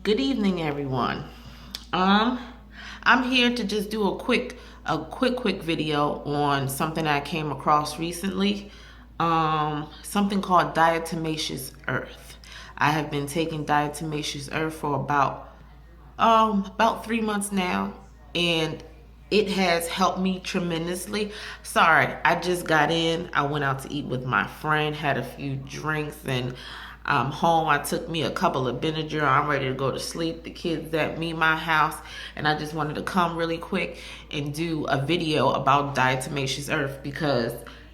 Good evening, everyone. Um, I'm here to just do a quick video on something I came across recently. Something called Diatomaceous Earth. I have been taking Diatomaceous Earth for about 3 months now, and it has helped me tremendously. Sorry, I just got in. I went out to eat with my friend, had a few drinks, and I'm home. I took me a couple of Benadryl. I'm ready to go to sleep. The kids at my house, and I just wanted to come really quick and do a video about Diatomaceous Earth because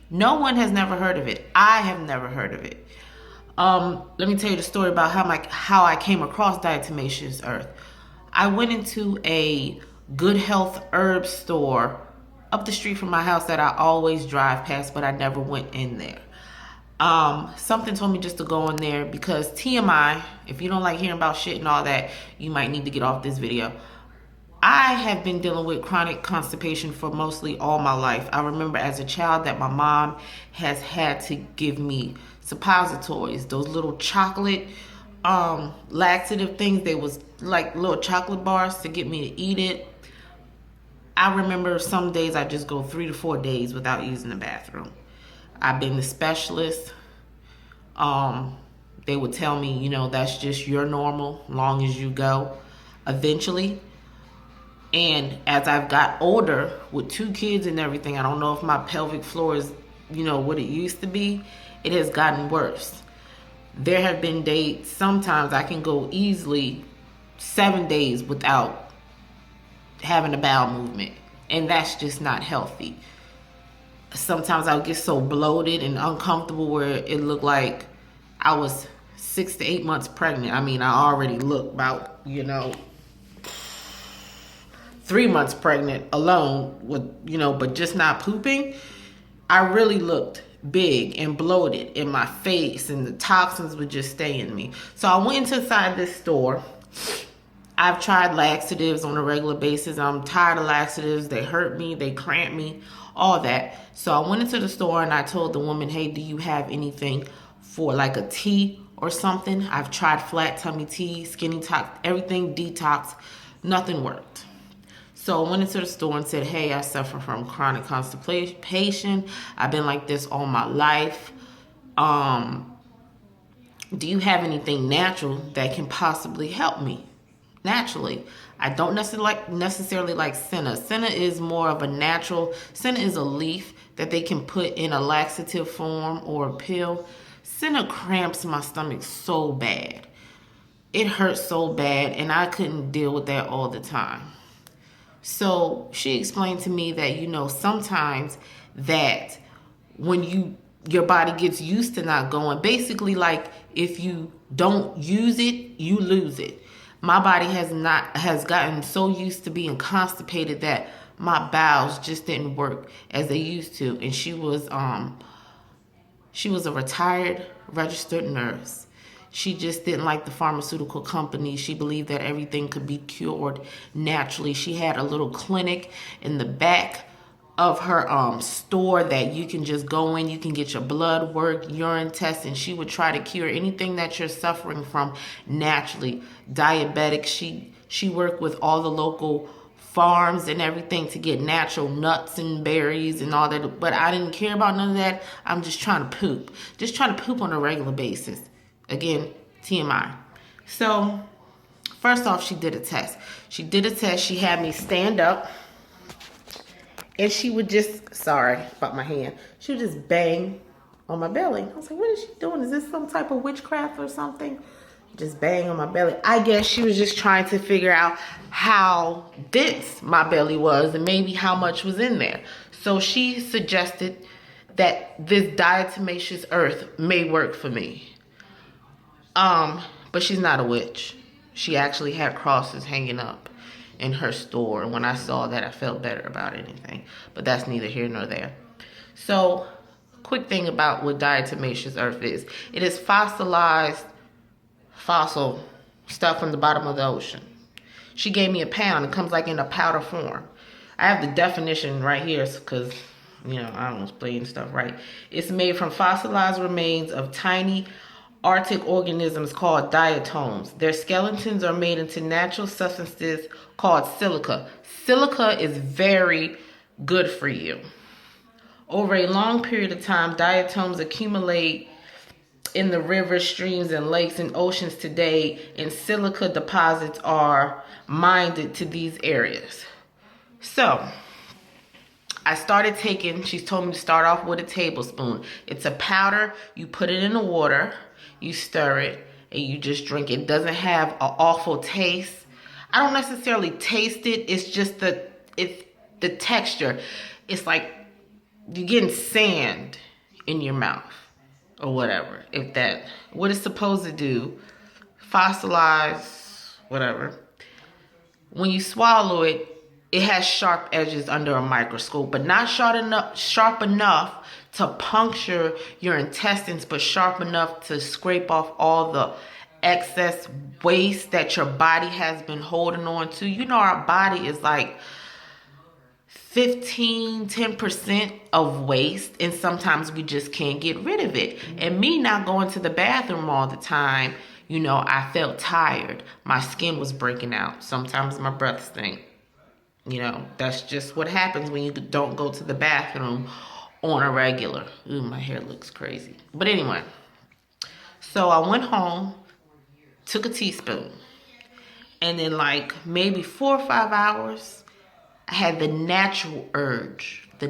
no one has never heard of it. I have never heard of it. Let me tell you the story about how I came across Diatomaceous Earth. I went into a good health herb store up the street from my house that I always drive past, but I never went in there. Something told me just to go in there because TMI, if you don't like hearing about shit and all that, you might need to get off this video. I have been dealing with chronic constipation for mostly all my life. I remember as a child that my mom has had to give me suppositories, those little chocolate laxative things. They was like little chocolate bars to get me to eat it. I remember some days I just go 3 to 4 days without using the bathroom. I've been to specialists. They would tell me, that's just your normal, long as you go. Eventually, and as I've got older with 2 kids and everything, I don't know if my pelvic floor is, what it used to be. It has gotten worse. There have been days, sometimes I can go easily 7 days without having a bowel movement. And that's just not healthy. Sometimes I'll get so bloated and uncomfortable where it looked like I was 6 to 8 months pregnant. I mean, I already look about, 3 months pregnant alone with, but just not pooping. I really looked big and bloated in my face, and the toxins would just stay in me. So I went inside this store. I've tried laxatives on a regular basis. I'm tired of laxatives. They hurt me, they cramp me, all that. So I went into the store and I told the woman, hey, do you have anything for like a tea or something? I've tried flat tummy tea, skinny top, everything detox. Nothing worked. So I went into the store and said, hey, I suffer from chronic constipation. I've been like this all my life. Do you have anything natural that can possibly help me naturally? I don't necessarily like senna. Senna is more of a natural. Senna is a leaf that they can put in a laxative form or a pill. Senna cramps my stomach so bad. It hurts so bad, and I couldn't deal with that all the time. So she explained to me that, sometimes that when your body gets used to not going, basically like if you don't use it, you lose it. My body has gotten so used to being constipated that my bowels just didn't work as they used to. And she was a retired registered nurse. She just didn't like the pharmaceutical company. She believed that everything could be cured naturally. She had a little clinic in the back of her store that you can just go in. You can get your blood work, urine tests, and she would try to cure anything that you're suffering from naturally. Diabetic, she worked with all the local farms and everything to get natural nuts and berries and all that. But I didn't care about none of that. I'm just trying to poop. Just trying to poop on a regular basis. Again, TMI. So, first off, she did a test. She had me stand up. And she would just, sorry about my hand. She would just bang on my belly. I was like, what is she doing? Is this some type of witchcraft or something? Just bang on my belly. I guess she was just trying to figure out how dense my belly was and maybe how much was in there. So she suggested that this diatomaceous earth may work for me. But she's not a witch. She actually had crosses hanging up in her store. And when I saw that, I felt better about anything. But that's neither here nor there. So, quick thing about what diatomaceous earth is. It is fossilized fossil stuff from the bottom of the ocean. She gave me a pound. It comes like in a powder form. I have the definition right here because, I don't play and stuff right. It's made from fossilized remains of tiny Arctic organisms called diatoms. Their skeletons are made into natural substances called silica. Silica is very good for you. Over a long period of time, diatoms accumulate in the rivers, streams, and lakes and oceans today, and silica deposits are mined to these areas. So, I started taking, she's told me to start off with a tablespoon. It's a powder, you put it in the water, you stir it, and you just drink it. It doesn't have an awful taste. I don't necessarily taste it, it's just the texture. It's like you're getting sand in your mouth or whatever. What it's supposed to do, fossilize, whatever. When you swallow it, it has sharp edges under a microscope, but not sharp enough to puncture your intestines, but sharp enough to scrape off all the excess waste that your body has been holding on to. You know, our body is like 10% of waste, and sometimes we just can't get rid of it. And me not going to the bathroom all the time, you know, I felt tired. My skin was breaking out. Sometimes my breath stink. You know, that's just what happens when you don't go to the bathroom on a regular. Ooh, my hair looks crazy. But anyway, so I went home, took a teaspoon, and then like maybe 4 or 5 hours, I had the natural urge to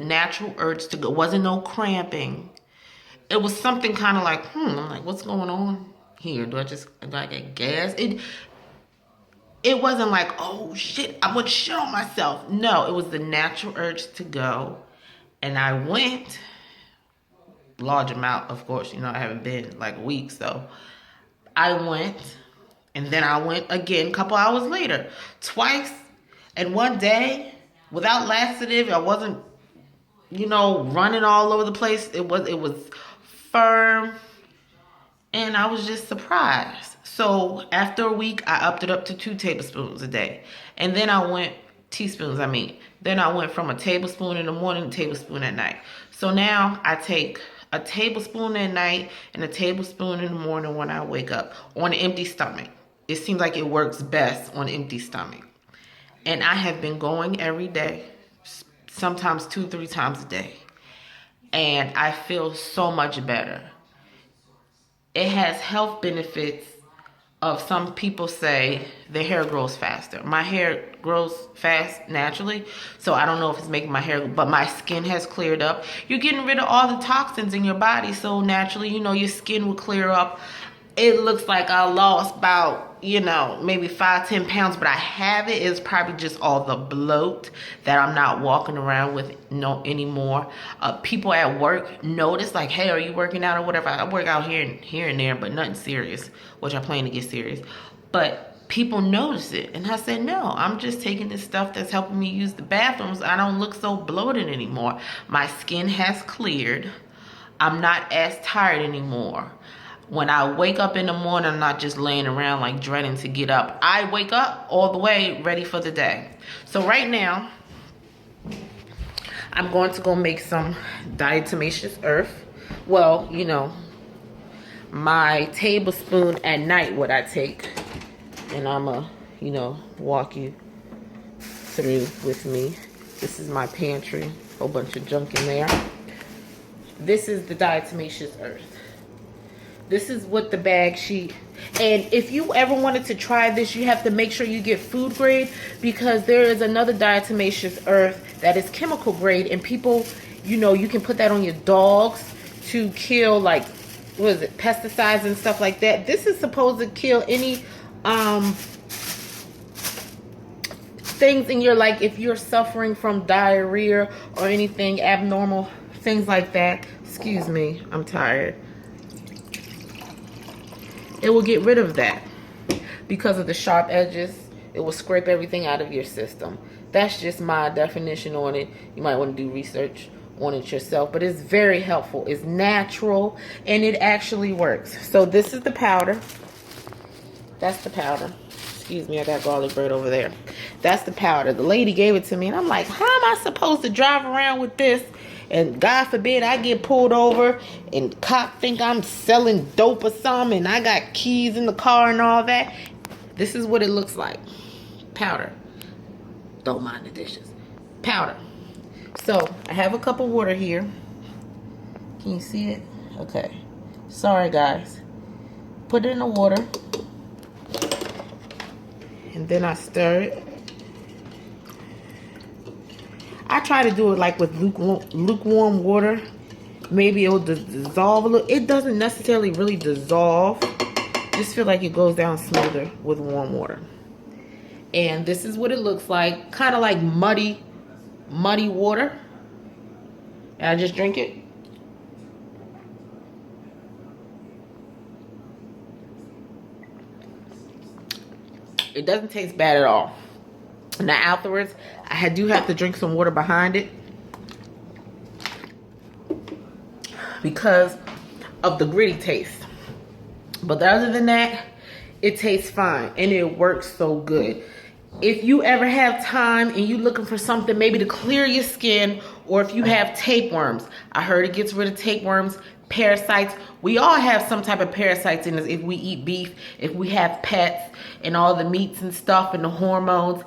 go. It wasn't no cramping. It was something kind of like, I'm like, what's going on here? Do I get gas? It wasn't like, oh shit, I'm gonna shit on myself. No, it was the natural urge to go. And I went, large amount, of course, you know, I haven't been like a week, so I went, and then I went again a couple hours later, twice, and one day, without laxative. I wasn't, you know, running all over the place. It was firm, and I was just surprised. So after a week, I upped it up to 2 tablespoons a day. And then I went, then I went from a tablespoon in the morning to a tablespoon at night. So now I take a tablespoon at night and a tablespoon in the morning when I wake up on an empty stomach. It seems like it works best on an empty stomach. And I have been going every day, sometimes 2-3 times a day. And I feel so much better. It has health benefits. Some people say their hair grows faster. My hair grows fast naturally, so I don't know if it's making my hair, but my skin has cleared up. You're getting rid of all the toxins in your body, so naturally, you know, your skin will clear up. It looks like I lost about, you know, maybe 5-10 pounds, but I haven't. It's probably just all the bloat that I'm not walking around with anymore. People at work notice, like, hey, are you working out or whatever? I work out here and there, but nothing serious, which I plan to get serious. But people notice it. And I said, no, I'm just taking this stuff that's helping me use the bathrooms. I don't look so bloated anymore. My skin has cleared. I'm not as tired anymore. When I wake up in the morning, I'm not just laying around like dreading to get up. I wake up all the way ready for the day. So right now, I'm going to go make some Diatomaceous Earth. Well, you know, my tablespoon at night, what I take. And I'm going to, you know, walk you through with me. This is my pantry. Whole bunch of junk in there. This is the Diatomaceous Earth. This is what the bag sheet, and if you ever wanted to try this, you have to make sure you get food grade, because there is another Diatomaceous Earth that is chemical grade, and people, you know, you can put that on your dogs to kill, like, what is it, pesticides and stuff like that. This is supposed to kill any things in your, like, if you're suffering from diarrhea or anything abnormal, things like that. Excuse me, I'm tired. It will get rid of that because of the sharp edges. It will scrape everything out of your system. That's just my definition on it. You might want to do research on it yourself, but it's very helpful. It's natural, and it actually works. So this is the powder. That's the powder. Excuse me, I got garlic bread over there. That's the powder. The lady gave it to me, and I'm like, how am I supposed to drive around with this and God forbid I get pulled over and cop think I'm selling dope or something and I got keys in the car and all that. This is what it looks like. Powder. Don't mind the dishes. Powder. So I have a cup of water here. Can you see it? Okay. Sorry guys. Put it in the water. And then I stir it. I try to do it like with lukewarm water. Maybe it'll dissolve a little. It doesn't necessarily really dissolve. Just feel like it goes down smoother with warm water. And this is what it looks like. Kind of like muddy water. And I just drink it. It doesn't taste bad at all. Now afterwards, I do have to drink some water behind it because of the gritty taste. But other than that, it tastes fine and it works so good. If you ever have time and you're looking for something maybe to clear your skin, or if you have tapeworms, I heard it gets rid of tapeworms, parasites. We all have some type of parasites in us if we eat beef, if we have pets and all the meats and stuff and the hormones.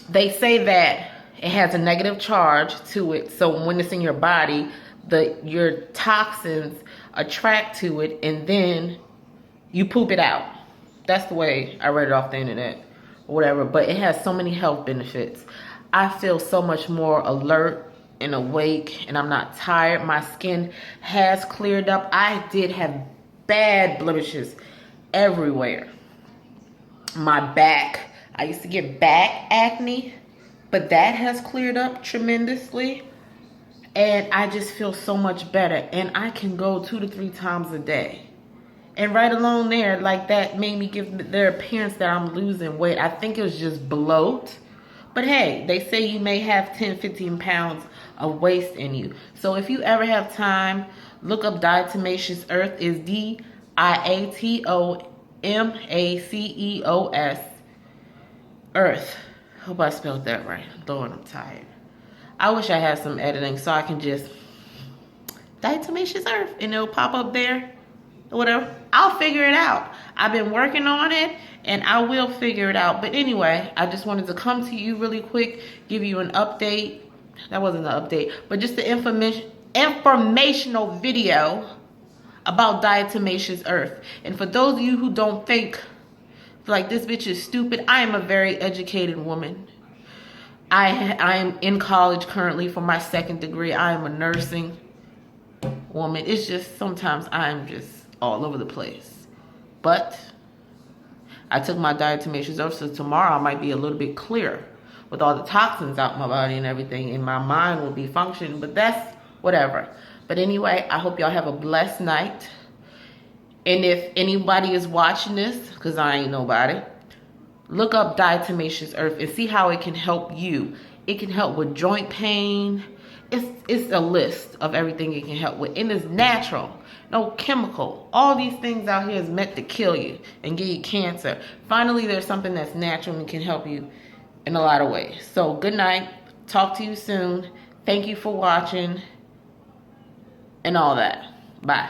They say that it has a negative charge to it, so when it's in your body, your toxins attract to it and then you poop it out. That's the way I read it off the internet or whatever, but it has so many health benefits. I feel so much more alert and awake and I'm not tired. My skin has cleared up. I did have bad blemishes everywhere. My back, I used to get back acne, but that has cleared up tremendously. And I just feel so much better. And I can go 2 to 3 times a day. And right along there, like that made me give their appearance that I'm losing weight. I think it was just bloat. But hey, they say you may have 10, 15 pounds of waste in you. So if you ever have time, look up Diatomaceous Earth. Is Diatomaceous Earth. Hope I spelled that right. Lord, I'm tired. I wish I had some editing so I can just Diatomaceous Earth and it'll pop up there or whatever. I'll figure it out. I've been working on it and I will figure it out. But anyway, I just wanted to come to you really quick, give you an update. That wasn't an update, but just the informational video about Diatomaceous Earth. And for those of you who don't think like this bitch is stupid, I am a very educated woman. I am in college currently for my 2nd degree. I am a nursing woman. It's just sometimes I'm just all over the place. But I took my Diatomaceous Earth, so tomorrow I might be a little bit clearer with all the toxins out my body and everything, and my mind will be functioning, but that's whatever. But anyway, I hope y'all have a blessed night. And if anybody is watching this, because I ain't nobody, look up Diatomaceous Earth and see how it can help you. It can help with joint pain. It's a list of everything it can help with. And it's natural, no chemical. All these things out here is meant to kill you and give you cancer. Finally, there's something that's natural and can help you in a lot of ways. So good night. Talk to you soon. Thank you for watching and all that. Bye.